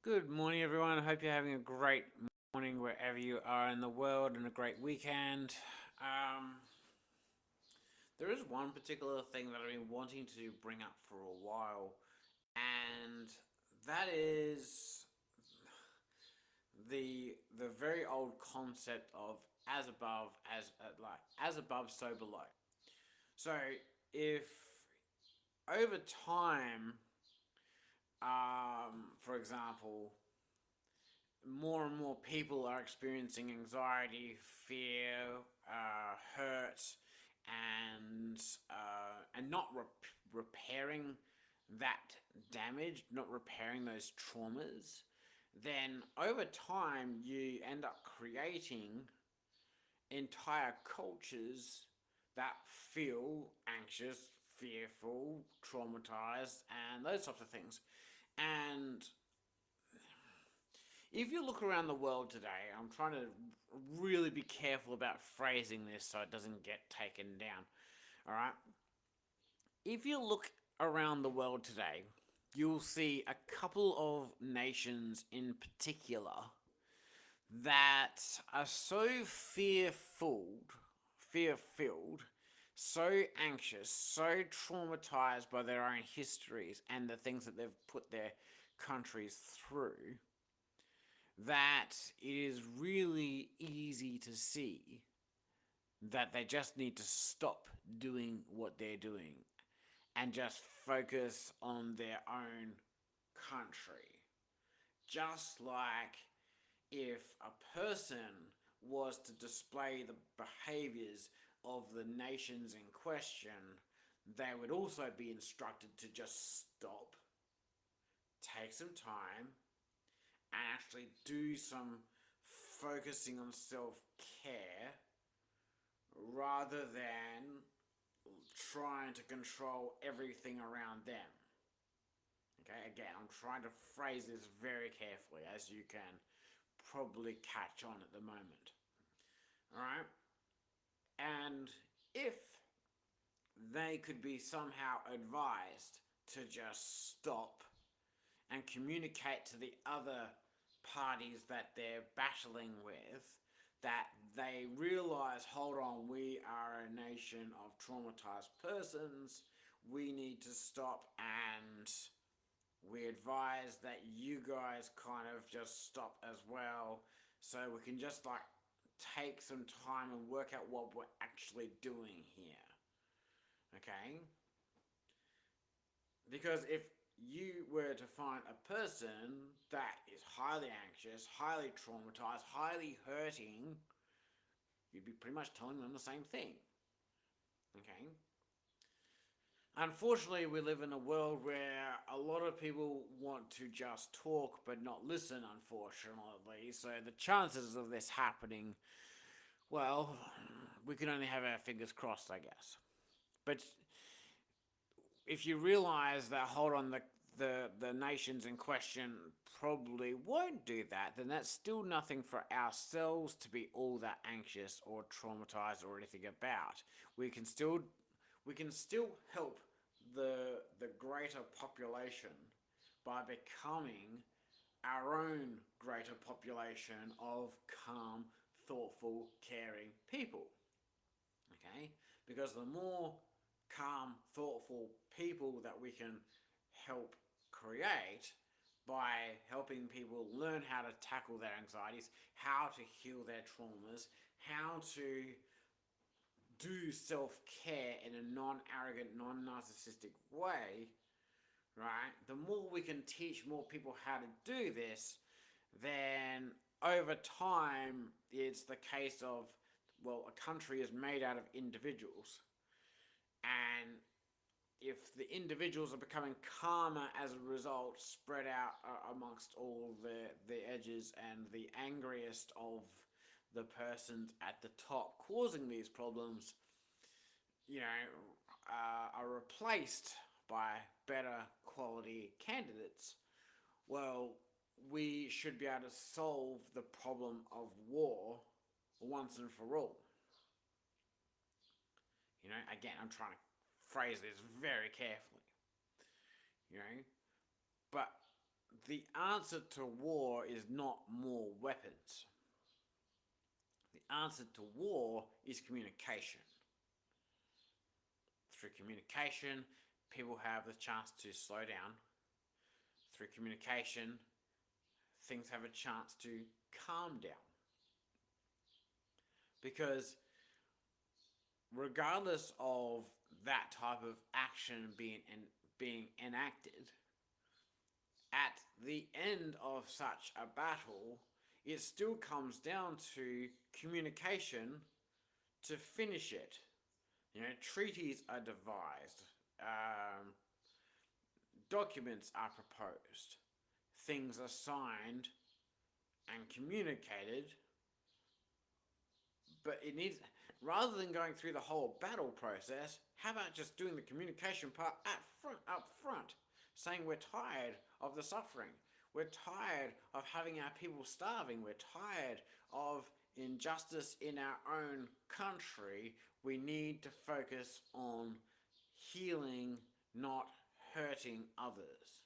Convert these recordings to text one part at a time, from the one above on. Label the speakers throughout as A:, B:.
A: Good morning, everyone. I hope you're having a great morning wherever you are in the world and a great weekend. Um, there is one particular thing that I've been wanting to bring up for a while, and that is the very old concept of as above, as above, so below. So, if over time, for example, more and more people are experiencing anxiety, fear, hurt, and not repairing that damage, not repairing those traumas, then over time you end up creating entire cultures that feel anxious, fearful, traumatized, and those types of things. And if you look around the world today, I'm trying to really be careful about phrasing this so it doesn't get taken down. All right? If you look around the world today, you'll see a couple of nations in particular that are so fear filled, so anxious, so traumatized by their own histories and the things that they've put their countries through that it is really easy to see that they just need to stop doing what they're doing and just focus on their own country. Just like if a person was to display the behaviors of the nations in question, they would also be instructed to just stop, take some time, and actually do some focusing on self care rather than trying to control everything around them. Okay, again, I'm trying to phrase this very carefully as you can probably catch on at the moment. Alright? And if they could be somehow advised to just stop and communicate to the other parties that they're battling with that they realize, hold on, we are a nation of traumatized persons, we need to stop, and we advise that you guys kind of just stop as well so we can just like take some time and work out what we're actually doing here. Okay? Because if you were to find a person that is highly anxious, highly traumatized, highly hurting, you'd be pretty much telling them the same thing. Okay? Unfortunately, we live in a world where a lot of people want to just talk but not listen, unfortunately. So the chances of this happening, well, we can only have our fingers crossed, I guess. But if you realize that, hold on, the nations in question probably won't do that, then that's still nothing for ourselves to be all that anxious or traumatized or anything about. We can still we can still help the greater population by becoming our own greater population of calm, thoughtful, caring people. Okay? Because the more calm, thoughtful people that we can help create by helping people learn how to tackle their anxieties, how to heal their traumas, how to do self care in a non arrogant, non narcissistic way, right? The more we can teach more people how to do this, then over time, it's the case of, well, a country is made out of individuals. And if the individuals are becoming calmer as a result, spread out amongst all the edges, and the angriest of the persons at the top causing these problems, you know, are replaced by better quality candidates, well, we should be able to solve the problem of war once and for all. You know, again, I'm trying to phrase this very carefully. You know, but the answer to war is not more weapons. The answer to war is communication. Through communication, people have the chance to slow down. Through communication, things have a chance to calm down. Because regardless of that type of action being enacted, at the end of such a battle, it still comes down to communication to finish it. Treaties are devised, documents are proposed, things are signed and communicated, but it needs, rather than going through the whole battle process, how about just doing the communication part up front, saying we're tired of the suffering, we're tired of having our people starving, we're tired of injustice in our own country. We need to focus on healing, not hurting others.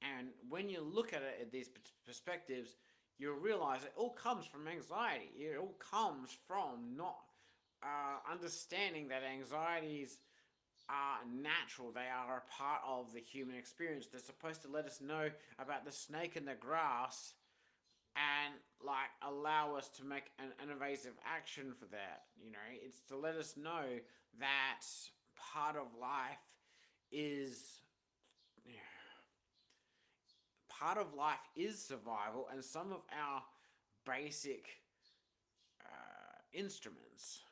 A: And when you look at it at these perspectives, you'll realize it all comes from anxiety. It all comes from not understanding that anxieties are natural. They are a part of the human experience. They're supposed to let us know about the snake in the grass and allow us to make an evasive action for that. It's to let us know that part of life is survival, and some of our basic instruments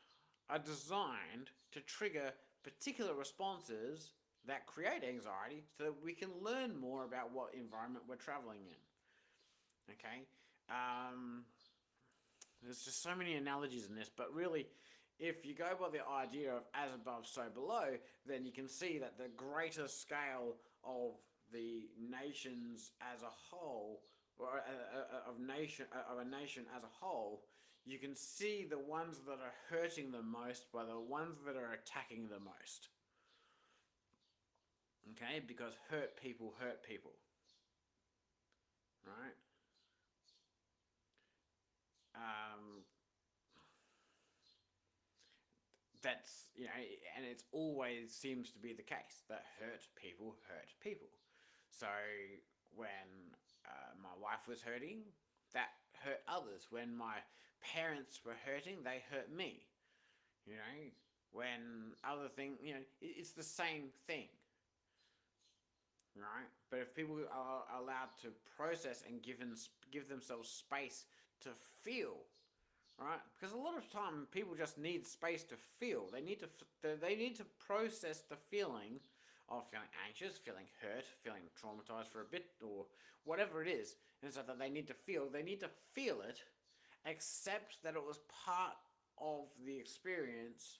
A: are designed to trigger particular responses that create anxiety so that we can learn more about what environment we're traveling in. Okay? There's just so many analogies in this, but really, if you go by the idea of as above, so below, then you can see that the greater scale of the nations as a whole, or of a nation as a whole, you can see the ones that are hurting the most by the ones that are attacking the most. Okay, because hurt people, right? That's, and it's always seems to be the case that hurt people. So when my wife was hurting, that hurt others. When my parents were hurting, they hurt me. When other things, it's the same thing. Right? But if people are allowed to process and give themselves space to feel, right? Because a lot of time people just need space to feel. They need to process the feeling of feeling anxious, feeling hurt, feeling traumatized for a bit, or whatever it is. And so that they need to feel it, accept that it was part of the experience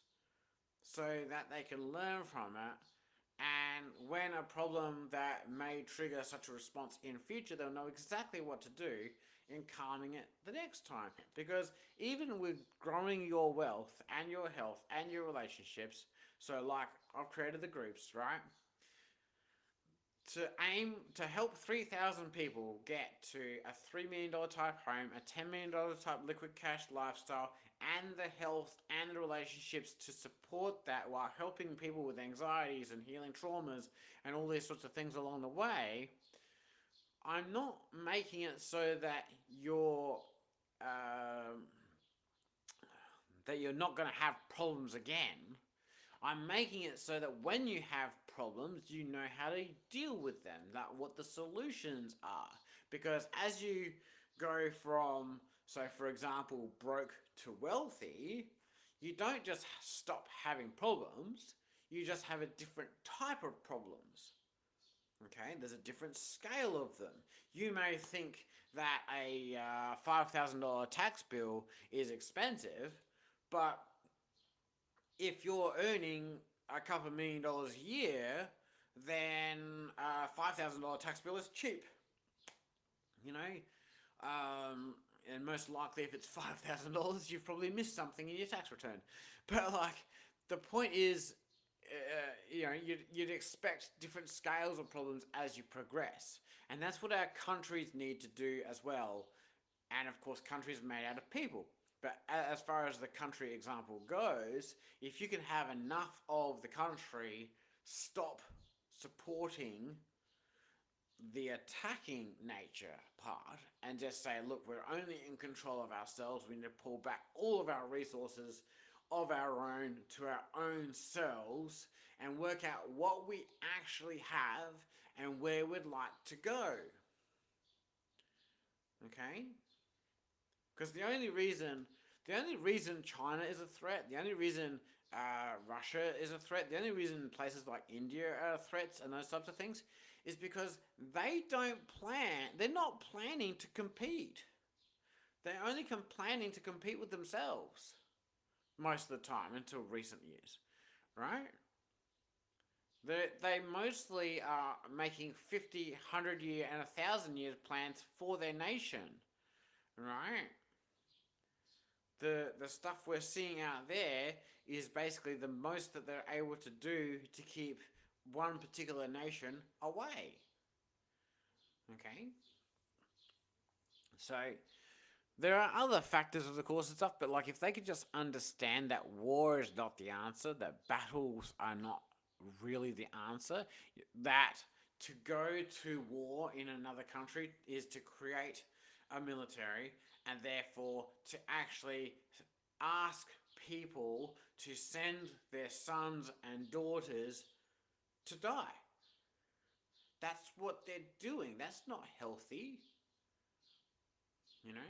A: so that they can learn from it. And when a problem that may trigger such a response in future, they'll know exactly what to do in calming it the next time. Because even with growing your wealth and your health and your relationships, so I've created the groups, right? To aim to help 3,000 people get to a $3 million type home, a $10 million type liquid cash lifestyle, and the health and the relationships to support that while helping people with anxieties and healing traumas and all these sorts of things along the way. I'm not making it so that you're not going to have problems again. I'm making it so that when you have problems, you know how to deal with them, what the solutions are. Because as you go from, so for example, broke to wealthy, you don't just stop having problems, you just have a different type of problems. Okay, there's a different scale of them. You may think that a $5,000 tax bill is expensive, but if you're earning a couple $1 million a year, then a $5,000 tax bill is cheap. And most likely if it's $5,000, you've probably missed something in your tax return. But the point is, you'd expect different scales of problems as you progress, and that's what our countries need to do as well. And of course, countries are made out of people. But as far as the country example goes, if you can have enough of the country stop supporting the attacking nature part and just say, look, we're only in control of ourselves, we need to pull back all of our resources of our own to our own selves and work out what we actually have and where we'd like to go. Okay? Because the only reason China is a threat, the only reason Russia is a threat, the only reason places like India are threats and those types of things is because they're not planning to compete. They're only planning to compete with themselves most of the time until recent years, right? They mostly are making 50, 100 year and 1,000 year plans for their nation, right? The stuff we're seeing out there is basically the most that they're able to do to keep one particular nation away. Okay? So there are other factors of the course and stuff, but like if they could just understand that war is not the answer, that battles are not really the answer, that to go to war in another country is to create a military and therefore to actually ask people to send their sons and daughters to die. That's what they're doing. That's not healthy. You know?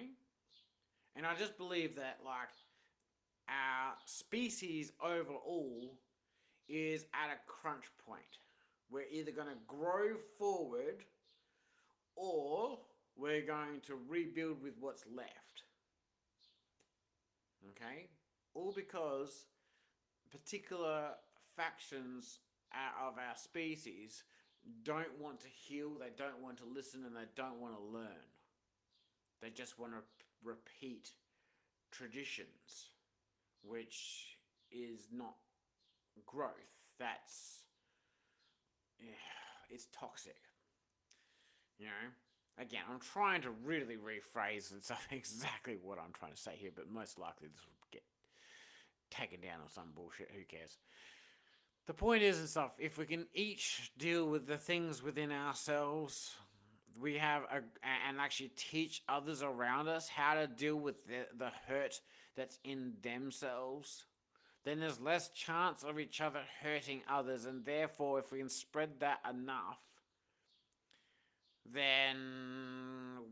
A: And I just believe that, like, our species overall is at a crunch point. We're either going to grow forward or we're going to rebuild with what's left. Okay? All because particular factions of our species don't want to heal, they don't want to listen, and they don't want to learn. They just want to repeat traditions, which is not growth. That's, it's toxic. You know? Again, I'm trying to really rephrase and say exactly what I'm trying to say here, but most likely this will get taken down or some bullshit. Who cares? The point is and stuff, if we can each deal with the things within ourselves, we have and actually teach others around us how to deal with the hurt that's in themselves, then there's less chance of each other hurting others, and therefore if we can spread that enough, then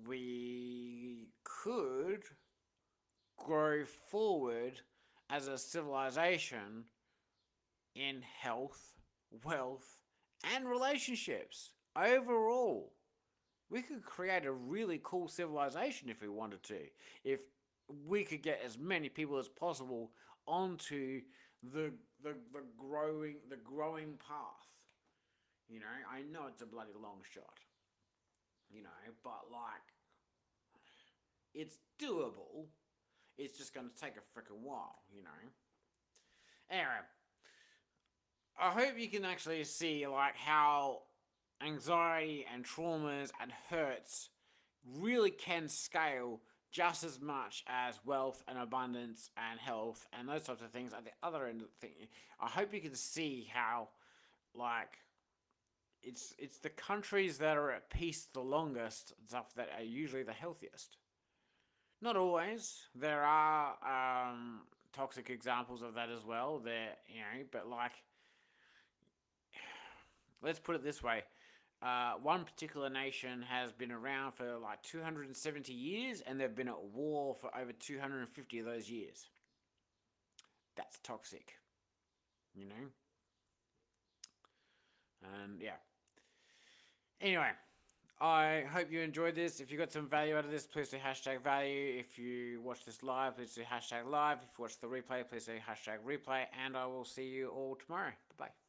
A: we could grow forward as a civilization in health, wealth, and relationships. Overall, we could create a really cool civilization if we wanted to. If we could get as many people as possible onto the growing path. You know, I know it's a bloody long shot. You know, but like, it's doable. It's just going to take a freaking while, you know. Anyway, I hope you can actually see like how anxiety and traumas and hurts really can scale just as much as wealth and abundance and health and those types of things at the other end of the thing. I hope you can see how, like, it's the countries that are at peace the longest stuff that are usually the healthiest. Not always. There are toxic examples of that as well. There, you know, but like, let's put it this way. One particular nation has been around for like 270 years and they've been at war for over 250 of those years. That's toxic, you know? And yeah. Anyway, I hope you enjoyed this. If you got some value out of this, please do hashtag value. If you watch this live, please do hashtag live. If you watch the replay, please do hashtag replay. And I will see you all tomorrow. Bye-bye.